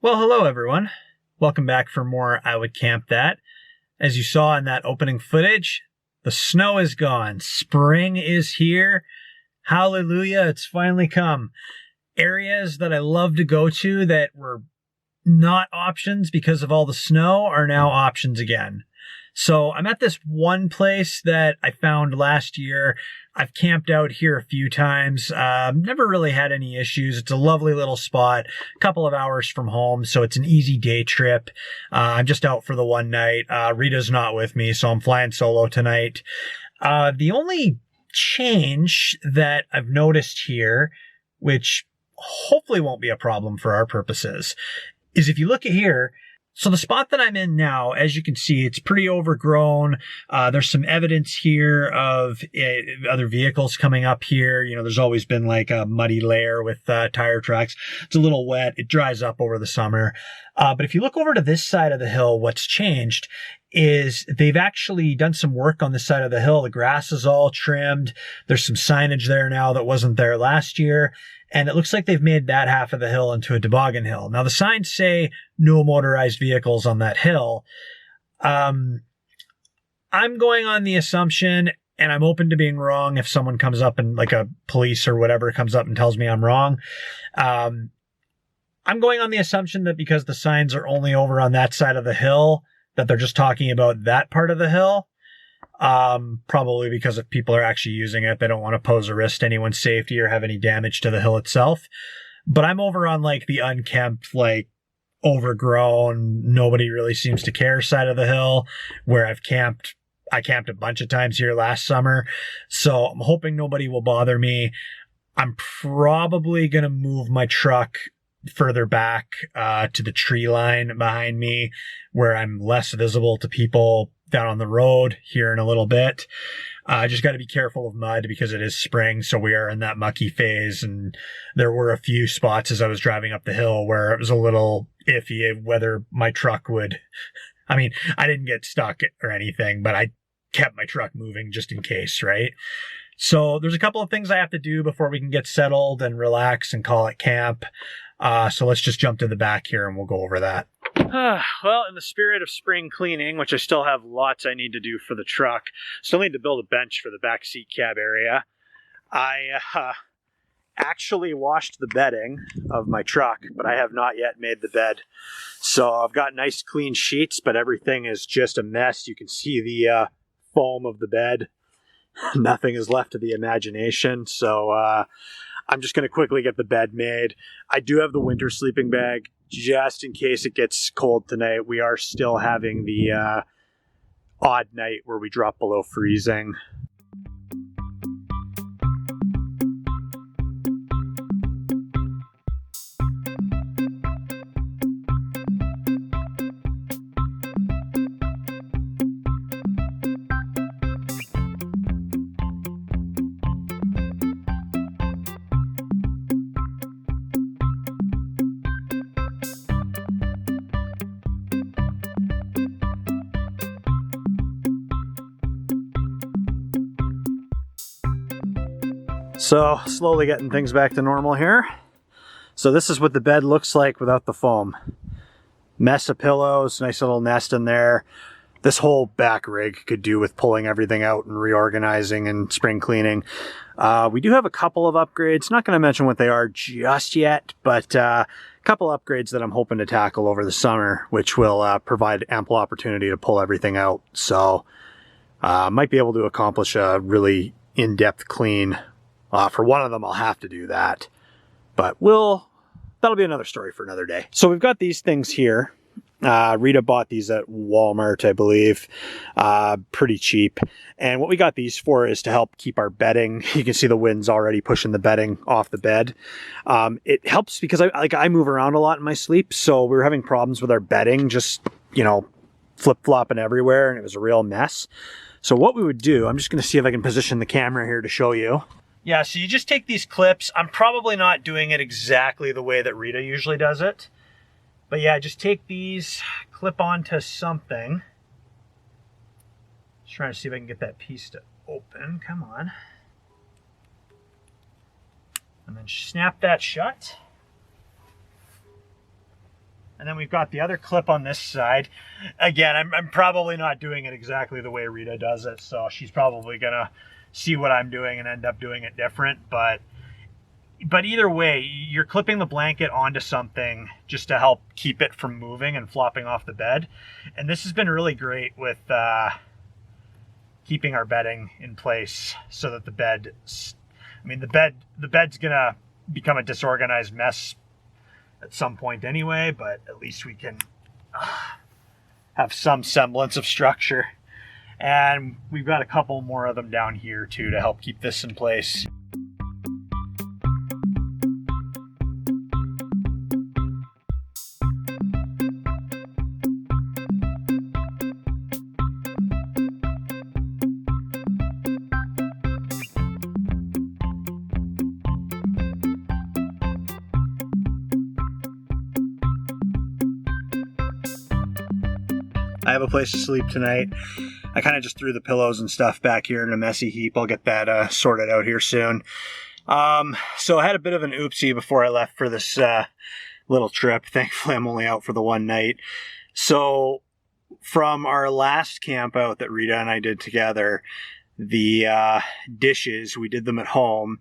Well, hello everyone. Welcome back for more I Would Camp That. As you saw in that opening footage, the snow is gone. Spring is here. Hallelujah, it's finally come. Areas that I love to go to that were not options because of all the snow are now options again. So I'm at this one place that I found last year. I've camped out here a few times. Never really had any issues. It's a lovely little spot, a couple of hours from home, so it's an easy day trip. I'm just out for the one night. Rita's not with me, so I'm flying solo tonight. The only change that I've noticed here, which hopefully won't be a problem for our purposes, is if you look at here, so the spot that I'm in now, as you can see, it's pretty overgrown. There's some evidence here of other vehicles coming up here. You know, there's always been like a muddy layer with tire tracks. It's a little wet. It dries up over the summer. But if you look over to this side of the hill, what's changed is they've actually done some work on this side of the hill. The grass is all trimmed. There's some signage there now that wasn't there last year. And it looks like they've made that half of the hill into a toboggan hill. Now, the signs say no motorized vehicles on that hill. I'm going on the assumption, and I'm open to being wrong if someone comes up and like a police or whatever comes up and tells me I'm wrong. I'm going on the assumption that because the signs are only over on that side of the hill, that they're just talking about that part of the hill. Probably because if people are actually using it, they don't want to pose a risk to anyone's safety or have any damage to the hill itself. But I'm over on like the unkempt, like overgrown, nobody really seems to care side of the hill where I camped a bunch of times here last summer. So I'm hoping nobody will bother me. I'm probably going to move my truck further back, to the tree line behind me where I'm less visible to people down on the road here in a little bit. I just got to be careful of mud because it is spring, so we are in that mucky phase, and there were a few spots as I was driving up the hill where it was a little iffy whether my truck would, I mean, I didn't get stuck or anything, but I kept my truck moving just in case, right? So there's a couple of things I have to do before we can get settled and relax and call it camp. So let's just jump to the back here and we'll go over that. Well, in the spirit of spring cleaning, which I still have lots I need to do for the truck, still need to build a bench for the back seat cab area. I actually washed the bedding of my truck, but I have not yet made the bed. So I've got nice clean sheets, but everything is just a mess. You can see the foam of the bed. Nothing is left to the imagination. So I'm just going to quickly get the bed made. I do have the winter sleeping bag just in case it gets cold tonight. We are still having the odd night where we drop below freezing. So slowly getting things back to normal here. So this is what the bed looks like without the foam. Mess of pillows, nice little nest in there. This whole back rig could do with pulling everything out and reorganizing and spring cleaning. We do have a couple of upgrades, not going to mention what they are just yet, but a couple upgrades that I'm hoping to tackle over the summer, which will provide ample opportunity to pull everything out. So might be able to accomplish a really in-depth clean. For one of them, I'll have to do that, but that'll be another story for another day. So we've got these things here. Rita bought these at Walmart, I believe, pretty cheap. And what we got these for is to help keep our bedding. You can see the wind's already pushing the bedding off the bed. It helps because I move around a lot in my sleep. So we were having problems with our bedding, just, flip-flopping everywhere, and it was a real mess. So what we would do, I'm just going to see if I can position the camera here to show you. Yeah, so you just take these clips. I'm probably not doing it exactly the way that Rita usually does it. But yeah, just take these, clip onto something. Just trying to see if I can get that piece to open. Come on. And then snap that shut. And then we've got the other clip on this side. Again, I'm probably not doing it exactly the way Rita does it, so she's probably gonna see what I'm doing and end up doing it different. But either way, you're clipping the blanket onto something just to help keep it from moving and flopping off the bed. And this has been really great with keeping our bedding in place so that the bed's gonna become a disorganized mess at some point anyway, but at least we can have some semblance of structure. And we've got a couple more of them down here too to help keep this in place. I have a place to sleep tonight. I kind of just threw the pillows and stuff back here in a messy heap. I'll get that sorted out here soon. So I had a bit of an oopsie before I left for this little trip. Thankfully, I'm only out for the one night. So from our last camp out that Rita and I did together, the dishes, we did them at home,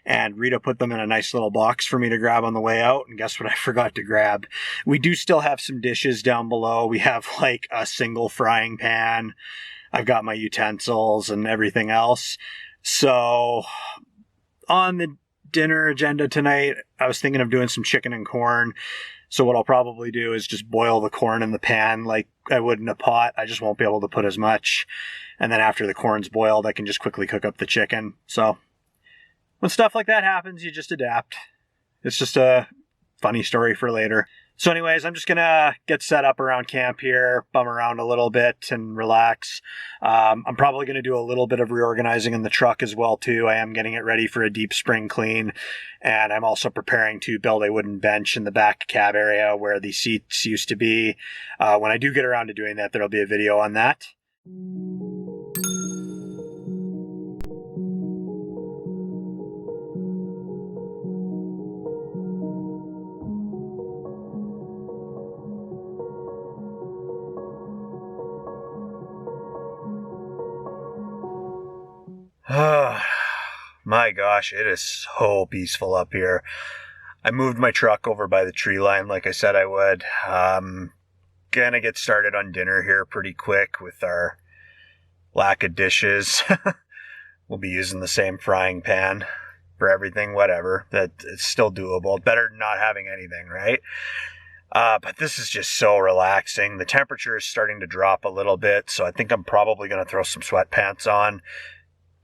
and Rita put them in a nice little box for me to grab on the way out. And guess what I forgot to grab? We do still have some dishes down below. We have like a single frying pan. I've got my utensils and everything else. So on the dinner agenda tonight, I was thinking of doing some chicken and corn. So what I'll probably do is just boil the corn in the pan like I would in a pot. I just won't be able to put as much. And then after the corn's boiled, I can just quickly cook up the chicken. So when stuff like that happens, you just adapt. It's just a funny story for later. So anyways, I'm just going to get set up around camp here, bum around a little bit and relax. I'm probably going to do a little bit of reorganizing in the truck as well too. I am getting it ready for a deep spring clean. And I'm also preparing to build a wooden bench in the back cab area where the seats used to be. When I do get around to doing that, there'll be a video on that. My gosh, it is so peaceful up here. I moved my truck over by the tree line like I said I would. Gonna get started on dinner here pretty quick with our lack of dishes. We'll be using the same frying pan for everything, whatever. That it's still doable. Better than not having anything, right? But this is just so relaxing. The temperature is starting to drop a little bit, so I think I'm probably going to throw some sweatpants on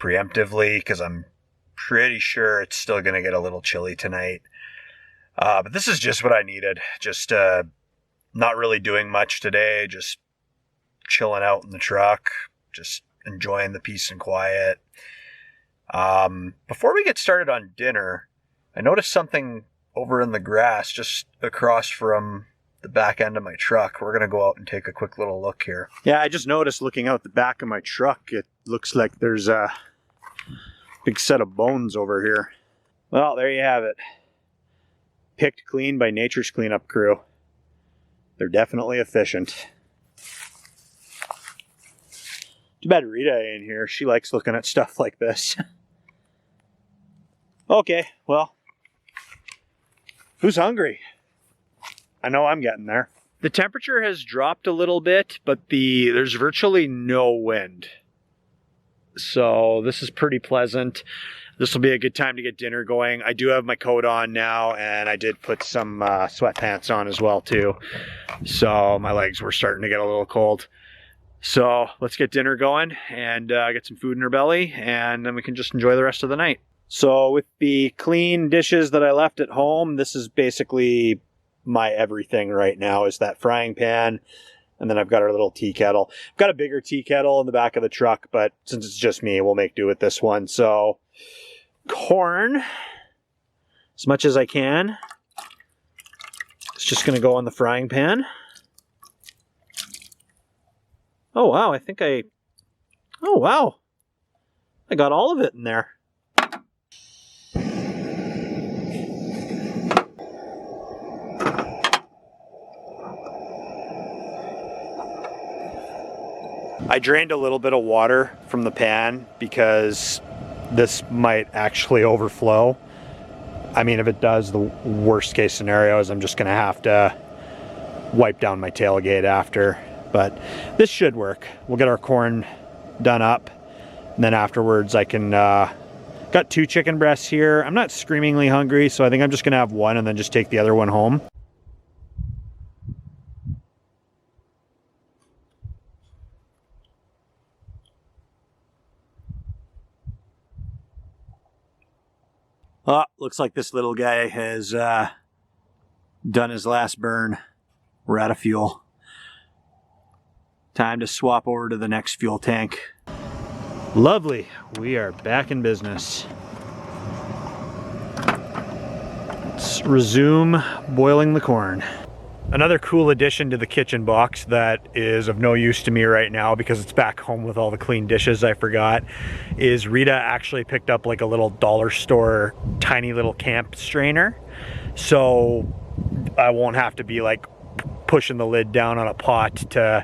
preemptively because I'm pretty sure it's still going to get a little chilly tonight. But this is just what I needed. Just not really doing much today, just chilling out in the truck, just enjoying the peace and quiet. Before we get started on dinner, I noticed something over in the grass just across from the back end of my truck. We're going to go out and take a quick little look here. Yeah, I just noticed looking out the back of my truck, it looks like there's a big set of bones over here. Well, there you have it. Picked clean by Nature's Cleanup Crew. They're definitely efficient. Too bad Rita ain't here. She likes looking at stuff like this. Okay, well, who's hungry? I know I'm getting there. The temperature has dropped a little bit, but there's virtually no wind. So this is pretty pleasant. This will be a good time to get dinner going. I do have my coat on now, and I did put some sweatpants on as well too. So my legs were starting to get a little cold. So let's get dinner going and get some food in our belly, and then we can just enjoy the rest of the night. So with the clean dishes that I left at home, this is basically my everything right now, is that frying pan. And then I've got our little tea kettle. I've got a bigger tea kettle in the back of the truck, but since it's just me, we'll make do with this one. So corn, as much as I can. It's just going to go on the frying pan. Oh, wow. Oh, wow. I got all of it in there. I drained a little bit of water from the pan because this might actually overflow. I mean, if it does, the worst case scenario is I'm just gonna have to wipe down my tailgate after, but this should work. We'll get our corn done up, and then afterwards I can, got 2 chicken breasts here. I'm not screamingly hungry, so I think I'm just gonna have one and then just take the other one home. Oh, looks like this little guy has done his last burn. We're out of fuel. Time to swap over to the next fuel tank. Lovely, we are back in business. Let's resume boiling the corn. Another cool addition to the kitchen box that is of no use to me right now because it's back home with all the clean dishes I forgot, is Rita actually picked up like a little dollar store tiny little camp strainer. So I won't have to be like pushing the lid down on a pot to,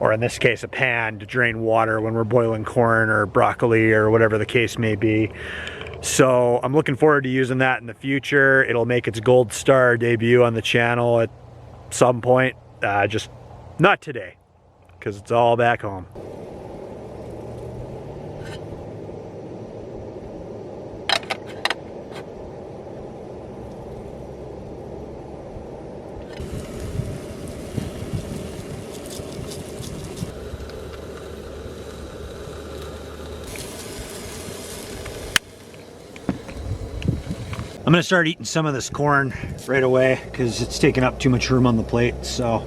or in this case a pan, to drain water when we're boiling corn or broccoli or whatever the case may be. So I'm looking forward to using that in the future. It'll make its gold star debut on the channel at some point, just not today, because it's all back home. I'm gonna start eating some of this corn right away because it's taking up too much room on the plate. So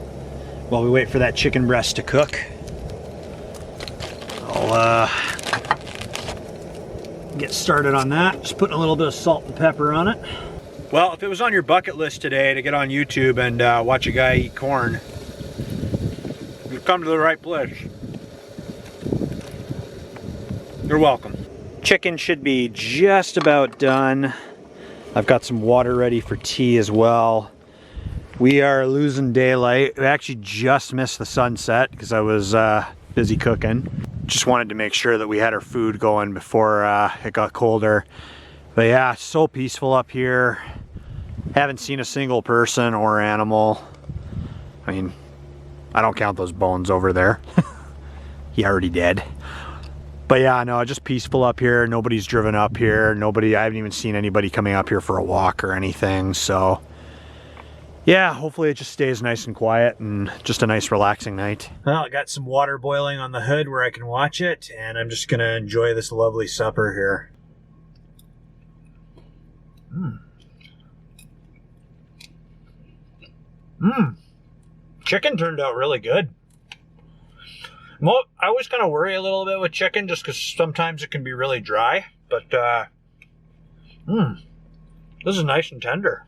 while we wait for that chicken breast to cook, I'll get started on that. Just putting a little bit of salt and pepper on it. Well, if it was on your bucket list today to get on YouTube and watch a guy eat corn, you've come to the right place. You're welcome. Chicken should be just about done. I've got some water ready for tea as well. We are losing daylight. We actually just missed the sunset because I was busy cooking. Just wanted to make sure that we had our food going before it got colder. But yeah, so peaceful up here. Haven't seen a single person or animal. I mean, I don't count those bones over there. He already dead. But yeah, no, just peaceful up here. Nobody's driven up here. I haven't even seen anybody coming up here for a walk or anything. So yeah, hopefully it just stays nice and quiet and just a nice relaxing night. Well, I got some water boiling on the hood where I can watch it, and I'm just gonna enjoy this lovely supper here. Chicken turned out really good. Well, I always kind of worry a little bit with chicken just because sometimes it can be really dry, but this is nice and tender.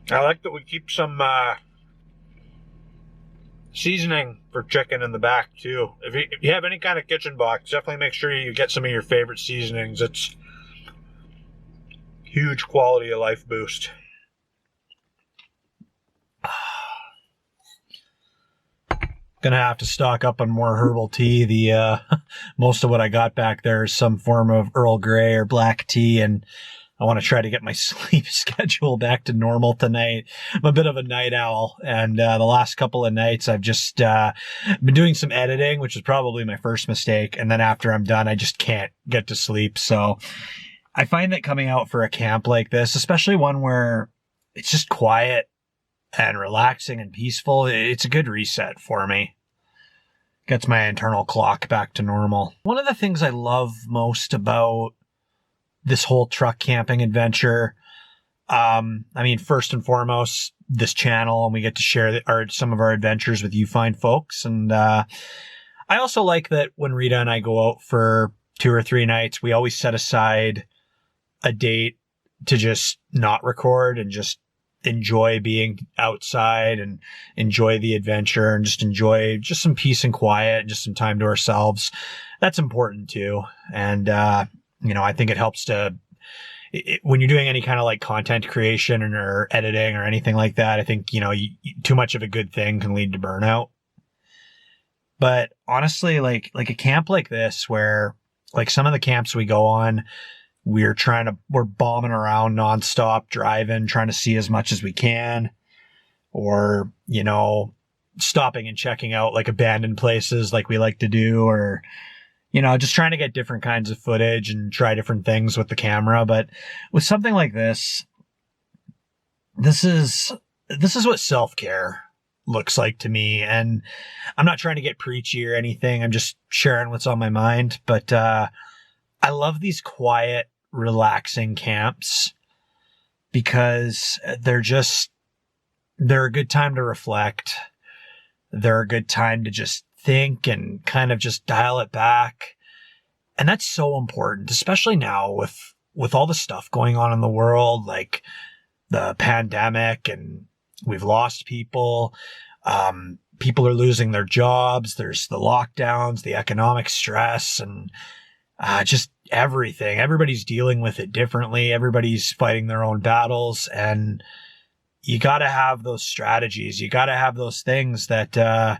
I like that we keep some seasoning for chicken in the back too. If you have any kind of kitchen box, definitely make sure you get some of your favorite seasonings. It's huge quality of life boost. Gonna have to stock up on more herbal tea. The most of what I got back there is some form of Earl Grey or black tea, and I want to try to get my sleep schedule back to normal tonight. I'm a bit of a night owl, and the last couple of nights I've just been doing some editing, which is probably my first mistake, and then after I'm done I just can't get to sleep. So I find that coming out for a camp like this, especially one where it's just quiet and relaxing and peaceful, it's a good reset for me. Gets my internal clock back to normal. One of the things I love most about this whole truck camping adventure, I mean, first and foremost, this channel, and we get to share some of our adventures with you fine folks. And I also like that when Rita and I go out for 2 or 3 nights, we always set aside a date to just not record and just enjoy being outside and enjoy the adventure and just enjoy just some peace and quiet and just some time to ourselves. That's important too. And, you know, I think it helps to, when you're doing any kind of like content creation or editing or anything like that, I think, you know, too much of a good thing can lead to burnout. But honestly, like a camp like this, where like some of the camps we go on, we're bombing around nonstop, driving, trying to see as much as we can, or, you know, stopping and checking out like abandoned places like we like to do, or, you know, just trying to get different kinds of footage and try different things with the camera. But with something like this is what self-care looks like to me. And I'm not trying to get preachy or anything. I'm just sharing what's on my mind. But I love these quiet, relaxing camps because they're a good time to reflect. They're a good time to just think and kind of just dial it back. And that's so important, especially now with all the stuff going on in the world, like the pandemic, and we've lost people. People are losing their jobs. There's the lockdowns, the economic stress, and just everything. Everybody's dealing with it differently. Everybody's fighting their own battles, and you got to have those strategies. You got to have those things that to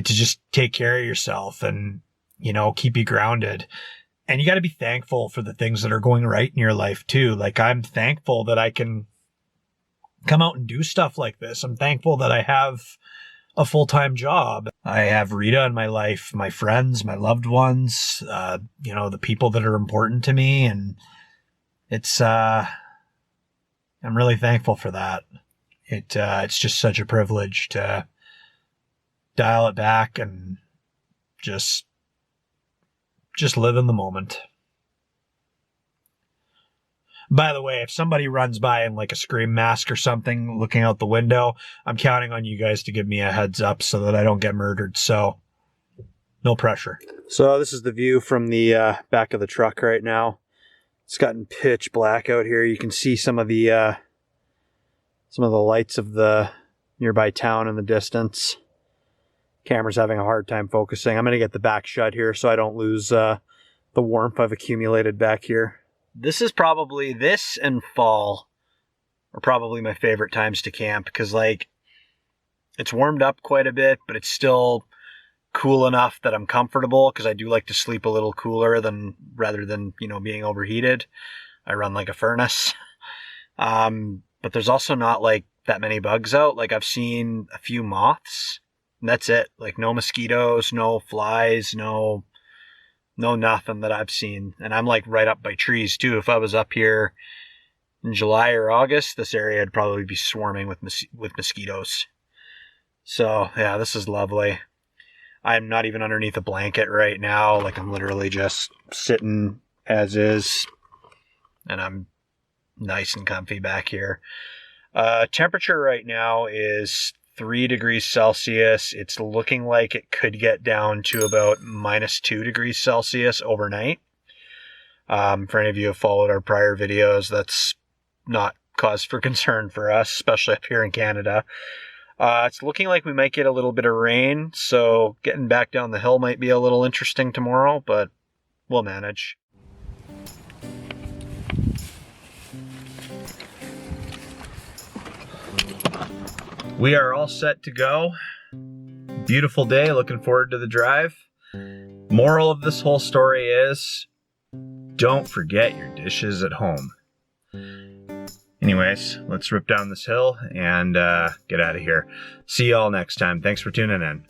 just take care of yourself and, you know, keep you grounded. And you got to be thankful for the things that are going right in your life too. Like, I'm thankful that I can come out and do stuff like this. I'm thankful that I have a full-time job. I have Rita in my life, my friends, my loved ones, you know, the people that are important to me. And it's, I'm really thankful for that. It's just such a privilege to dial it back and just live in the moment. By the way, if somebody runs by in like a scream mask or something looking out the window, I'm counting on you guys to give me a heads up so that I don't get murdered. So no pressure. So this is the view from the back of the truck right now. It's gotten pitch black out here. You can see some of the lights of the nearby town in the distance. Camera's having a hard time focusing. I'm going to get the back shut here so I don't lose the warmth I've accumulated back here. This and fall are probably my favorite times to camp, because like it's warmed up quite a bit, but it's still cool enough that I'm comfortable, because I do like to sleep a little cooler rather than, you know, being overheated. I run like a furnace. But there's also not like that many bugs out. Like, I've seen a few moths, and that's it. Like, no mosquitoes, no flies, no nothing that I've seen. And I'm like right up by trees too. If I was up here in July or August, this area would probably be swarming with mosquitoes. So yeah, this is lovely. I'm not even underneath a blanket right now. Like, I'm literally just sitting as is, and I'm nice and comfy back here. Temperature right now is 3 degrees Celsius. It's looking like it could get down to about -2 degrees Celsius overnight. For any of you who have followed our prior videos, that's not cause for concern for us, especially up here in Canada. It's looking like we might get a little bit of rain, so getting back down the hill might be a little interesting tomorrow, but we'll manage. We are all set to go. Beautiful day, looking forward to the drive. Moral of this whole story is, don't forget your dishes at home. Anyways, let's rip down this hill and get out of here. See y'all next time. Thanks for tuning in.